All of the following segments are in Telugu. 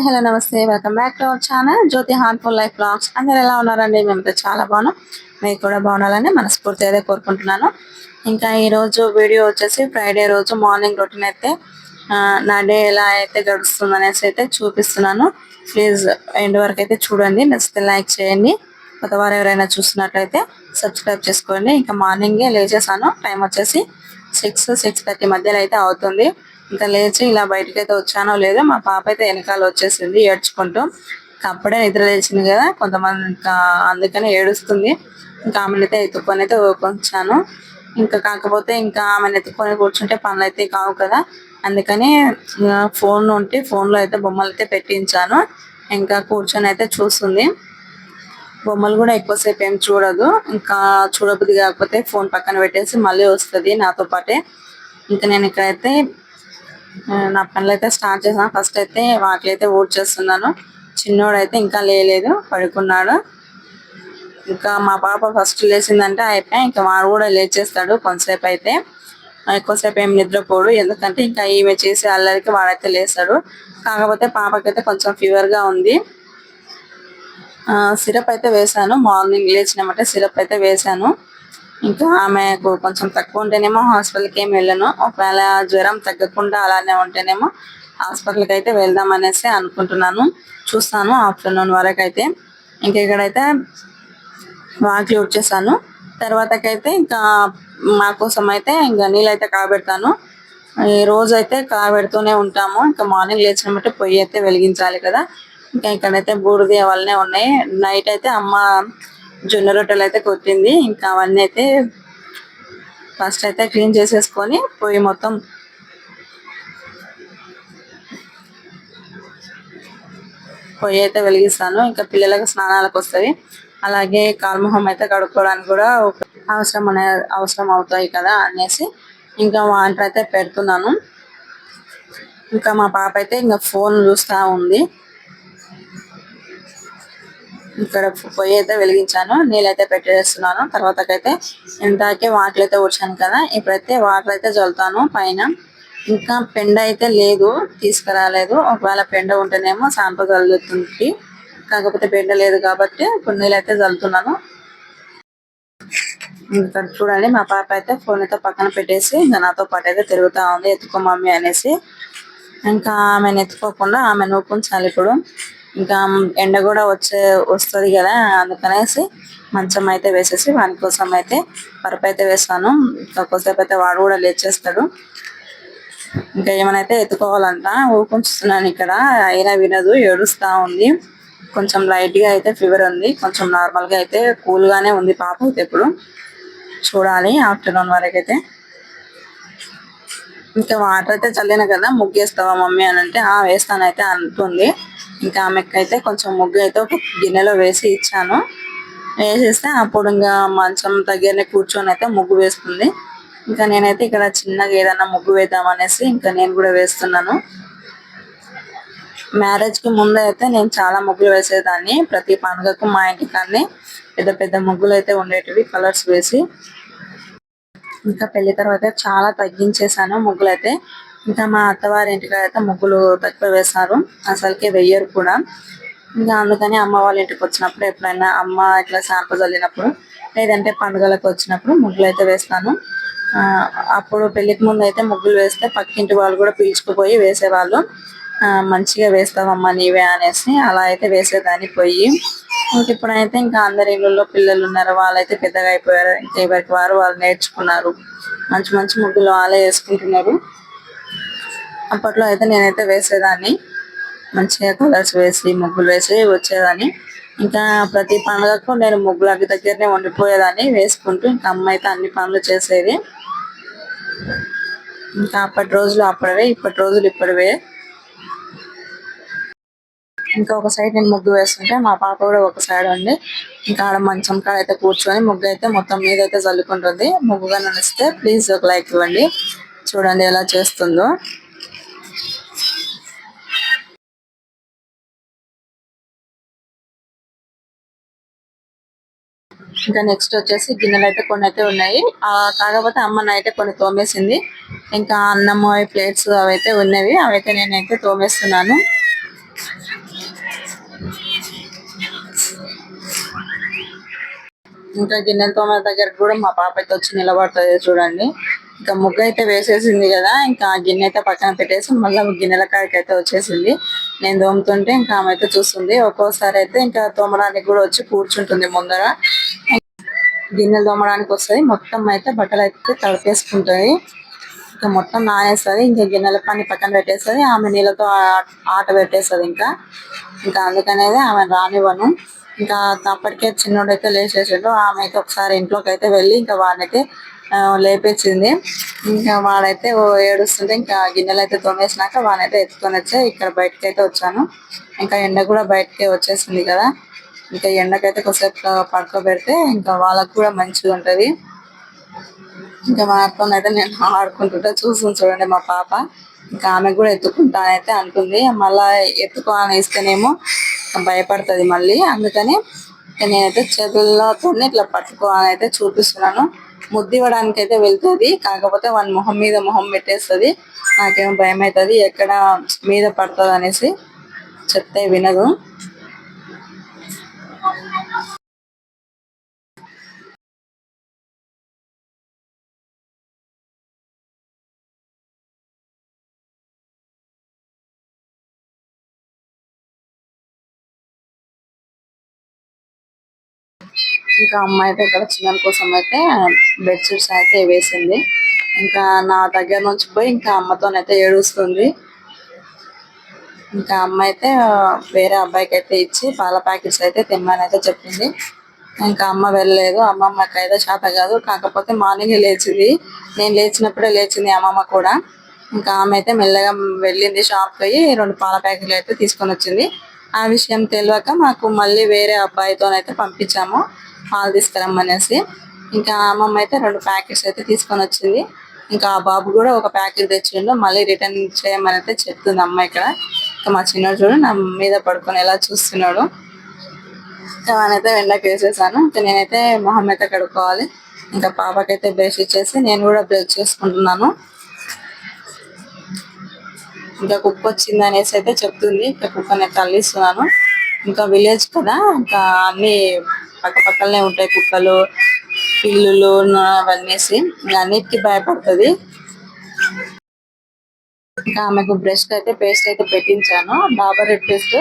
హాయ్ హలో నమస్తే welcome back to our channel Jyothi heartful life blogs. అందరు ఎలా ఉన్నారండి? మేమైతే చాలా బాగున్నాం. మీకు కూడా బాగుండాలని మనస్ఫూర్తి అయితే కోరుకుంటున్నాను. ఇంకా ఈరోజు వీడియో వచ్చేసి ఫ్రైడే రోజు మార్నింగ్ రొటీన్ అయితే నా డే ఎలా అయితే గడుస్తుంది అనేసి అయితే చూపిస్తున్నాను. ప్లీజ్ ఎండ్ వరకు అయితే చూడండి. నచ్చితే లైక్ చేయండి. కొత్త వారు ఎవరైనా చూస్తున్నట్లయితే సబ్స్క్రైబ్ చేసుకోండి. ఇంకా మార్నింగే లేచేసాను. టైం వచ్చేసి 6-6:30 మధ్యలో అయితే అవుతుంది. ఇంకా లేచి ఇలా బయటకు అయితే వచ్చానో లేదో మా పాప అయితే వెనకాల వచ్చేసింది ఏడ్చుకుంటూ. ఇంకా అప్పుడే నిద్ర లేచింది కదా కొంతమంది, ఇంకా అందుకని ఏడుస్తుంది. ఇంకా ఆమెను అయితే ఎత్తుకొని అయితే వచ్చాను. ఇంకా కాకపోతే ఇంకా ఆమెను ఎత్తుకొని కూర్చుంటే పనులు అయితే కావు కదా, అందుకని ఫోన్ ఉంటే ఫోన్లో అయితే బొమ్మలు అయితే పెట్టించాను. ఇంకా కూర్చొని అయితే చూస్తుంది. బొమ్మలు కూడా ఎక్కువసేపు ఏం చూడదు. ఇంకా చూడబుద్ధి కాకపోతే ఫోన్ పక్కన పెట్టేసి మళ్ళీ వస్తుంది నాతో పాటే. ఇంకా నేను ఇక్కడైతే నా పనులు అయితే స్టార్ట్ చేసాను. ఫస్ట్ అయితే వాటిలో అయితే ఊడ్చేస్తున్నాను. చిన్నోడు అయితే ఇంకా లేలేదు, పడుకున్నాడు. ఇంకా మా పాప ఫస్ట్ లేచిందంటే అయిపోయి ఇంకా వాడు కూడా లేచేస్తాడు కొంతసేపు అయితే. ఎక్కువసేపు ఏం నిద్రపోడు, ఎందుకంటే ఇంకా ఈమె చేసే అల్లరికి వాడైతే లేస్తాడు. కాకపోతే పాపకైతే కొంచెం ఫీవర్గా ఉంది. సిరప్ అయితే వేసాను. మార్నింగ్ లేచినామంటే సిరప్ అయితే వేసాను. ఇంకా ఆమెకు కొంచెం తక్కువ ఉంటేనేమో హాస్పిటల్కి ఏమి వెళ్ళను. ఒకవేళ జ్వరం తగ్గకుండా అలానే ఉంటేనేమో హాస్పిటల్కి అయితే వెళ్దాం అనేసి అనుకుంటున్నాను. చూస్తాను ఆఫ్టర్నూన్ వరకు అయితే. ఇంకా ఇక్కడైతే వాకి వచ్చేసాను. తర్వాతకైతే ఇంకా మా కోసం అయితే ఇంకా నీళ్ళు అయితే కాబెడతాను. ఈ రోజు అయితే కాబెడుతూనే ఉంటాము. ఇంకా మార్నింగ్ లేచినట్టు పొయ్యి అయితే వెలిగించాలి కదా. ఇంకా ఇక్కడైతే బూడిది అవన్నీ ఉన్నాయి. నైట్ అయితే అమ్మ జొన్న రొట్టెలు అయితే కొట్టింది. ఇంకా అవన్నీ అయితే ఫస్ట్ అయితే క్లీన్ చేసేసుకొని పొయ్యి మొత్తం పొయ్యి అయితే వెలిగిస్తాను. ఇంకా పిల్లలకు స్నానాలకు వస్తుంది. అలాగే కాల్ముఖం అయితే కడుక్కోవడానికి కూడా అవసరం అవుతాయి కదా అనేసి ఇంకా వాటర్ అయితే పెడుతున్నాను. ఇంకా మా పాప అయితే ఇంకా ఫోన్ చూస్తూ ఉంది. ఇక్కడ పొయ్యి అయితే వెలిగించాను, నీళ్ళైతే పెట్టేస్తున్నాను. తర్వాతకైతే ఇందాకే వాటర్ అయితే వచ్చాను కదా, ఇప్పుడైతే వాటర్ అయితే చల్లుతాను పైన. ఇంకా పెండ అయితే లేదు, తీసుకురాలేదు. ఒకవేళ పెండ ఉంటేనేమో షాంపూ చల్లుతుంది. కాకపోతే పెండ లేదు కాబట్టి ఇప్పుడు నీళ్ళైతే చల్లుతున్నాను. ఇంకా చూడండి మా పాప అయితే ఫోన్ అయితే పక్కన పెట్టేసి ఇంకా నాతో పాటు అయితే తిరుగుతూ ఉంది, ఎత్తుకో మమ్మీ అనేసి. ఇంకా ఆమెను ఎత్తుకోకుండా ఆమె నూపుంచాలి ఇప్పుడు. ఇంకా ఎండ కూడా వస్తుంది కదా, అందుకనేసి మంచం అయితే వేసేసి వాని కోసం అయితే పరుపు అయితే వేస్తాను. ఇంకా కొద్దిసేపు అయితే వాడు కూడా లేచేస్తాడు. ఇంకా ఏమైనా ఎత్తుకోవాలంట, ఊపుంచుతున్నాను ఇక్కడ, అయినా వినదు, ఏడుస్తూ ఉంది. కొంచెం లైట్గా అయితే ఫీవర్ ఉంది, కొంచెం నార్మల్గా అయితే కూల్గానే ఉంది పాప అయితే. ఇప్పుడు చూడాలి ఆఫ్టర్నూన్ వరకు అయితే. ఇంకా వాటర్ అయితే చల్లిన కదా, ముగ్గేస్తావా మమ్మీ అని అంటే వేస్తానైతే అంటుంది. ఇంకా ఆమెకైతే కొంచెం ముగ్గు అయితే ఒక గిన్నెలో వేసి ఇచ్చాను. వేసేస్తే అప్పుడు ఇంకా మంచం దగ్గరనే కూర్చొని అయితే ముగ్గు వేస్తుంది. ఇంకా నేనైతే ఇక్కడ చిన్నగా ఏదన్నా ముగ్గు వేద్దామనేసి ఇంకా నేను కూడా వేస్తున్నాను. మ్యారేజ్కి ముందు అయితే నేను చాలా ముగ్గులు వేసేదాన్ని. ప్రతి పండుగకు మా ఇంటికాన్ని పెద్ద పెద్ద ముగ్గులు అయితే ఉండేటివి కలర్స్ వేసి. ఇంకా పెళ్లి తర్వాత చాలా తగ్గించేసాను ముగ్గులు అయితే. ఇంకా మా అత్తవారి ఇంటికి అయితే ముగ్గులు తక్కువ వేస్తారు, అసలుకే వెయ్యరు కూడా. ఇంకా అందుకని అమ్మ వాళ్ళ ఇంటికి వచ్చినప్పుడు ఎప్పుడైనా అమ్మ ఇట్లా షాంపూ చల్లినప్పుడు లేదంటే పండుగలకు వచ్చినప్పుడు ముగ్గులు అయితే వేస్తాను. అప్పుడు పెళ్లికి ముందు అయితే ముగ్గులు వేస్తే పక్కింటి వాళ్ళు కూడా పిలుచుకుపోయి వేసేవాళ్ళు. మంచిగా వేస్తావమ్మా నీవే అనేసి అలా అయితే వేసేదాన్ని పోయి. ఇప్పుడైతే ఇంకా అందరి ఇళ్ళల్లో పిల్లలు ఉన్నారు, వాళ్ళైతే పెద్దగా అయిపోయారు. ఇంకా ఎవరికి వాళ్ళు నేర్చుకున్నారు, మంచి మంచి ముగ్గులు వాళ్ళే వేసుకుంటున్నారు. అప్పట్లో అయితే నేనైతే వేసేదాన్ని, మంచిగా కలర్స్ వేసి ముగ్గులు వేసి వచ్చేదాన్ని. ఇంకా ప్రతి పండుగకు నేను ముగ్గులకి దగ్గరనే ఉండిపోయేదాన్ని వేసుకుంటూ. ఇంకా అమ్మ అయితే అన్ని పనులు చేసేది. ఇంకా అప్పటి రోజులు అప్పటివే, ఇప్పటి రోజులు ఇప్పటివే. ఇంకా ఒక సైడ్ నేను ముగ్గు వేస్తుంటే మా పాప కూడా ఒక సైడ్ ఉండి ఇంకా ఆడ మంచం కాడ అయితే కూర్చొని ముగ్గు అయితే మొత్తం మీద అయితే చల్లుకుంటుంది. ముగ్గుగా నడిస్తే ప్లీజ్ ఒక లైక్ ఇవ్వండి. చూడండి ఎలా చేస్తుందో. ఇంకా నెక్స్ట్ వచ్చేసి గిన్నెలు అయితే కొన్ని అయితే ఉన్నాయి. కాకపోతే అమ్మ నైతే కొన్ని తోమేసింది. ఇంకా అన్నం ప్లేట్స్ అవైతే ఉన్నవి, అవైతే నేనైతే తోమేస్తున్నాను. ఇంకా గిన్నెల తోమ దగ్గర కూడా మా పాప అయితే వచ్చి నిలబడుతుంది చూడండి. ఇంకా ముగ్గు అయితే వేసేసింది కదా, ఇంకా ఆ గిన్నె అయితే పక్కన పెట్టేసి మళ్ళీ గిన్నెల కాడికి అయితే వచ్చేసింది. నేను తోముతుంటే ఇంకా ఆమె అయితే చూస్తుంది. ఒక్కోసారి అయితే ఇంకా తోమడానికి కూడా వచ్చి కూర్చుంటుంది ముందర. గిన్నెలు తోమడానికి వస్తుంది, మొత్తం అయితే బట్టలు అయితే తడిపేసుకుంటుంది. ఇంకా మొత్తం నానేస్తుంది. ఇంకా గిన్నెల పని పక్కన పెట్టేస్తుంది, ఆమె నీళ్ళతో ఆట పెట్టేస్తుంది. ఇంకా అందుకనేది ఆమె రానివ్వను. ఇంకా అప్పటికే చిన్నోడైతే లేచేసాడు. ఆమె అయితే ఒకసారి ఇంట్లోకి అయితే వెళ్ళి ఇంకా వాడినైతే లేపించింది. ఇంకా వాడైతే ఏడుస్తుంటే ఇంకా గిన్నెలు అయితే తోమేసినాక వాడైతే ఎత్తుకొని వచ్చి ఇక్కడ బయటకి అయితే వచ్చాను. ఇంకా ఎండ కూడా బయటకే వచ్చేసింది కదా, ఇంకా ఎండకైతే కొద్దిసేపు పడుకోబెడితే ఇంకా వాళ్ళకు కూడా మంచిగా ఉంటది. ఇంకా మాతో అయితే నేను ఆడుకుంటుంటే చూస్తుంది చూడండి మా పాప. ఇంకా ఆమె కూడా ఎత్తుకుంటానైతే అంటుంది. మళ్ళా ఎత్తుకోవాలని ఇస్తేనేమో భయపడుతుంది మళ్ళీ. అందుకని నేనైతే చేతులతో ఇట్లా పట్టుకోవాలని అయితే చూపిస్తున్నాను. ముద్దు ఇవ్వడానికి అయితే వెళ్తుంది, కాకపోతే వాళ్ళ మొహం మీద మొహం పెట్టేస్తుంది. నాకేమో భయం అవుతుంది ఎక్కడ మీద పడుతుంది అనేసి, చెప్తే వినదు. ఇంకా అమ్మ అయితే ఇక్కడ చిన్న కోసం అయితే బెడ్షీట్స్ అయితే వేసింది. ఇంకా నా దగ్గర నుంచి పోయి ఇంకా అమ్మతోనైతే ఏడుస్తుంది. ఇంకా అమ్మ అయితే వేరే అబ్బాయికి అయితే ఇచ్చి పాల ప్యాకెట్స్ అయితే తిమ్మని అయితే చెప్పింది. ఇంకా అమ్మ వెళ్ళలేదు. అమ్మమ్మకి అయితే చేత కాదు, కాకపోతే మార్నింగ్ లేచింది. నేను లేచినప్పుడే లేచింది అమ్మమ్మ కూడా. ఇంకా ఆమె అయితే మెల్లగా వెళ్ళింది షాప్ పోయి 2 పాల ప్యాకెట్లు అయితే తీసుకొని వచ్చింది. ఆ విషయం తెలియక మాకు మళ్ళీ వేరే అబ్బాయితోనైతే పంపించాము పాలు తీసుకురమ్మనేసి. ఇంకా అమ్మమ్మ అయితే 2 ప్యాకెట్స్ అయితే తీసుకొని వచ్చింది. ఇంకా ఆ బాబు కూడా ఒక ప్యాకెట్ తెచ్చిండు, మళ్ళీ రిటర్న్ చేయమని అయితే చెప్తుంది అమ్మ ఇక్కడ. ఇంకా మా చిన్నోడు చూడు నా మీద పడుకొని ఎలా చూస్తున్నాడు. వానైతే ఎండకి వేసేసాను. ఇంకా నేనైతే మొహం అయితే కడుక్కోవాలి. ఇంకా పాపకైతే బ్రష్ ఇచ్చేసి నేను కూడా బ్రష్ చేసుకుంటున్నాను. ఇంకా కుక్క వచ్చింది అనేసి అయితే చెప్తుంది. ఇంకా కుక్కని అయితే అల్లిస్తున్నాను. ఇంకా విలేజ్ కదా, ఇంకా అన్ని పక్క పక్కనే ఉంటాయి కుక్కలు, పిల్లులు అవన్నీసి. అన్నిటికీ భయపడుతుంది. ఇంకా ఆమెకు బ్రష్ అయితే పేస్ట్ అయితే పెట్టించాను, డాబర్ రెడ్ పేస్ట్.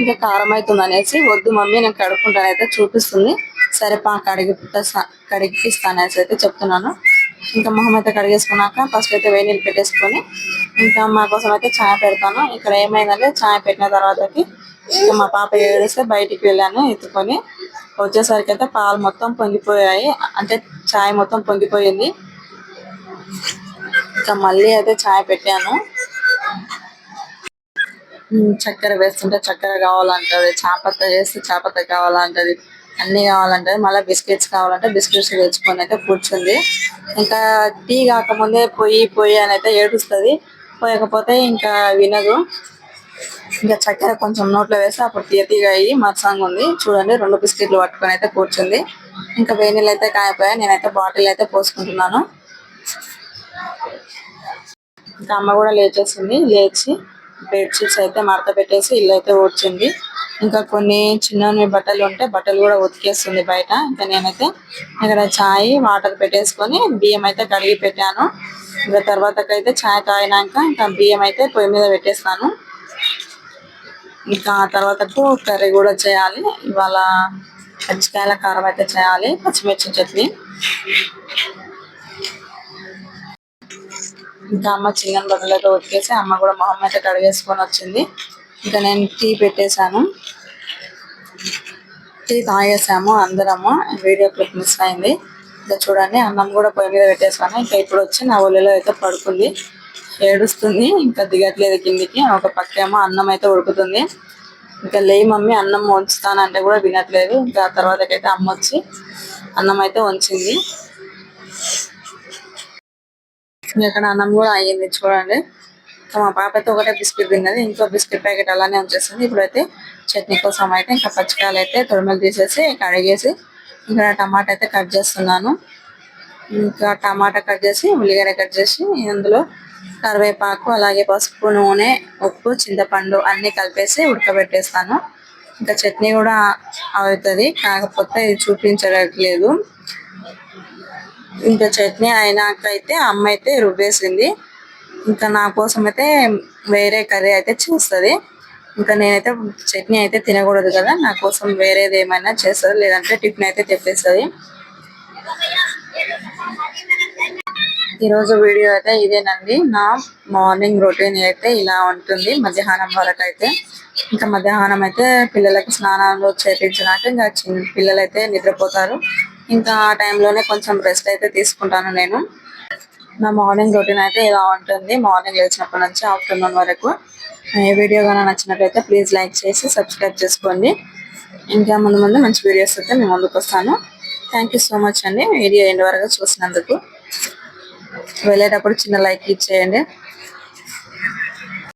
ఇంకా కారం అవుతుంది అనేసి, వద్దు మమ్మీ నేను కడుక్కుంటానైతే చూపిస్తుంది. సరే పా కడిగిపిస్తానేసి అయితే చెప్తున్నాను. ఇంకా మొహం అయితే కడిగేసుకున్నాక ఫస్ట్ అయితే వేడి నీళ్ళు పెట్టేసుకొని ఇంకా మా కోసం అయితే ఛాయ్ పెడతాను. ఇక్కడ ఏమైందంటే ఛాయ్ పెట్టిన తర్వాతకి ఇంకా మా పాప ఏడిస్తే బయటికి వెళ్ళాను ఎత్తుకొని. వచ్చేసరికి అయితే పాలు మొత్తం పొంగిపోయాయి, అంటే ఛాయ్ మొత్తం పొంగిపోయింది. ఇంకా మళ్ళీ అయితే ఛాయ్ పెట్టాను. చక్కెర వేస్తుంటే చక్కెర కావాలంటది, చాపత్త చేస్తే చాపత్త కావాలంటది, అన్ని కావాలంటది. మళ్ళీ బిస్కెట్స్ కావాలంటే బిస్కెట్స్ తెచ్చుకొని అయితే కూర్చుంది. ఇంకా టీ కాకముందే పొయ్యి అని అయితే ఏడుస్తుంది. పోయకపోతే ఇంకా వినదు. ఇంకా చక్కెర కొంచెం నోట్లో వేస్తే అప్పుడు తీయగా అయ్యి మత్సంగా ఉంది. చూడండి 2 బిస్కెట్లు పట్టుకొని అయితే కూర్చుంది. ఇంకా వేడి నీళ్ళు అయితే కాయిపోయాయి. నేనైతే బాటిల్ అయితే పోసుకుంటున్నాను. ఇంకా అమ్మ కూడా లేచేసింది. లేచి బెడ్షీట్స్ అయితే మడత పెట్టేసి ఇల్లు అయితే ఊడ్చింది. ఇంకా కొన్ని చిన్న బట్టలు ఉంటే బట్టలు కూడా ఉతికేస్తుంది బయట. ఇంకా నేనైతే ఇక్కడ ఛాయ్ వాటర్ పెట్టేసుకొని బియ్యం అయితే కడిగి పెట్టాను. ఇంకా తర్వాతకైతే ఛాయ్ తాగినాక ఇంకా బియ్యం అయితే పొయ్యి మీద పెట్టేస్తాను. ఇంకా ఆ తర్వాతకు కర్రీ కూడా చేయాలి. ఇవాళ పచ్చికాయల కారం అయితే చేయాలి, పచ్చిమిర్చి చట్నీ. ఇంకా అమ్మ చికెన్ బట్టలతో ఉతికేసి అమ్మ కూడా మొహం అయితే కడిగేసుకొని వచ్చింది. ఇంకా నేను టీ పెట్టేశాను, టీ తాగేసాము అందరము. వీడియో క్లిప్ మిస్ అయింది. ఇంకా చూడండి అన్నం కూడా పొయ్యి మీద పెట్టేసాను. ఇంకా ఇప్పుడు వచ్చి నా ఒళ్ళలో అయితే పడుకుంది, ఏడుస్తుంది. ఇంకా దిగట్లేదు కిందికి. ఒక పక్కేమో అన్నం అయితే ఉడుకుతుంది. ఇంకా లేయి మమ్మీ అన్నం వంచుతానంటే కూడా వినట్లేదు. ఇంకా తర్వాతకైతే అమ్మ వచ్చి అన్నం అయితే వంచింది. ఇక్కడ అన్నం కూడా అయ్యింది చూడండి. మా పాప అయితే ఒకటే బిస్కెట్ తిన్నది, ఇంకో బిస్కెట్ ప్యాకెట్ అలానే ఉంచేస్తుంది. ఇప్పుడైతే చట్నీ కోసం అయితే ఇంకా పచ్చికాయలు అయితే తొడిమలు తీసేసి కడిగేసి ఇక్కడ టమాటా అయితే కట్ చేస్తున్నాను. ఇంకా టమాటా కట్ చేసి ఉల్లిగడ్డ కట్ చేసి అందులో కరివేపాకు అలాగే పసుపు, నూనె, ఉప్పు, చింతపండు అన్ని కలిపేసి ఉడకబెట్టేస్తాను. ఇంకా చట్నీ కూడా అవుతుంది, కాకపోతే ఇది చూపించట్లేదు. ఇంకా చట్నీ అయినాక అయితే అమ్మ అయితే రుబ్బేసింది. ఇంకా నా కోసం అయితే వేరే కర్రీ అయితే చేస్తుంది. ఇంకా నేనైతే చట్నీ అయితే తినకూడదు కదా, నా కోసం వేరేది ఏమైనా చేస్తుంది, లేదంటే టిఫిన్ అయితే తెప్పిస్తుంది. ఈరోజు వీడియో అయితే ఇదేనండి. నా మార్నింగ్ రొటీన్ అయితే ఇలా ఉంటుంది మధ్యాహ్నం వరకు అయితే. ఇంకా మధ్యాహ్నం అయితే పిల్లలకి స్నానాలు చేయించినాక ఇంకా పిల్లలు అయితే నిద్రపోతారు. ఇంకా ఆ టైంలోనే కొంచెం రెస్ట్ అయితే తీసుకుంటాను నేను. నా మార్నింగ్ రొటీన్ అయితే ఇలా ఉంటుంది, మార్నింగ్ లేచినప్పటి నుంచి ఆఫ్టర్నూన్ వరకు. ఈ వీడియో కానీ నచ్చినట్లయితే ప్లీజ్ లైక్ చేసి సబ్స్క్రైబ్ చేసుకోండి. ఇంకా ముందు ముందు మంచి వీడియోస్ అయితే మేము ముందుకు వస్తాను. థ్యాంక్ సో మచ్ అండి వీడియో ఎండ్ వరకు చూసినందుకు. వెళ్ళేటప్పుడు చిన్న లైక్ ఇచ్చేయండి.